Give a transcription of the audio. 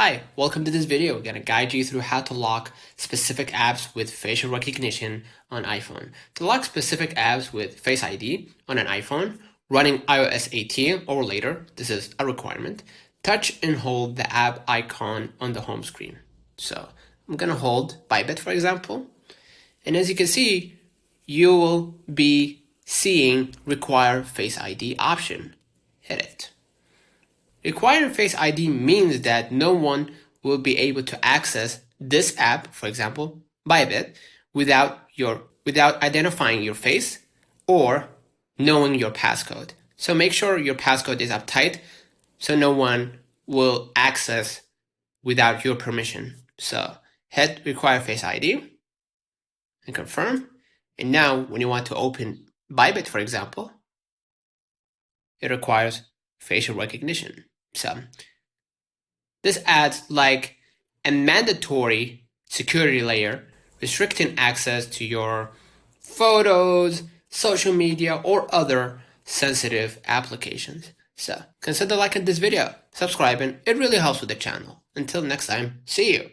Hi, welcome to this video. I'm gonna guide you through how to lock specific apps with facial recognition on iPhone. To lock specific apps with Face ID on an iPhone running iOS 18 or later, this is a requirement, touch and hold the app icon on the home screen. So I'm gonna hold Bybit, for example, and as you can see, you will be seeing require Face ID option. Hit it. Requiring Face ID means that no one will be able to access this app, for example, Bybit, without identifying your face or knowing your passcode. So make sure your passcode is uptight so no one will access without your permission. So hit require Face ID and confirm. And now when you want to open Bybit, for example, it requires facial recognition. So this adds like a mandatory security layer restricting access to your photos, social media, or other sensitive applications. So consider liking this video, subscribing, it really helps with the channel. Until next time, see you.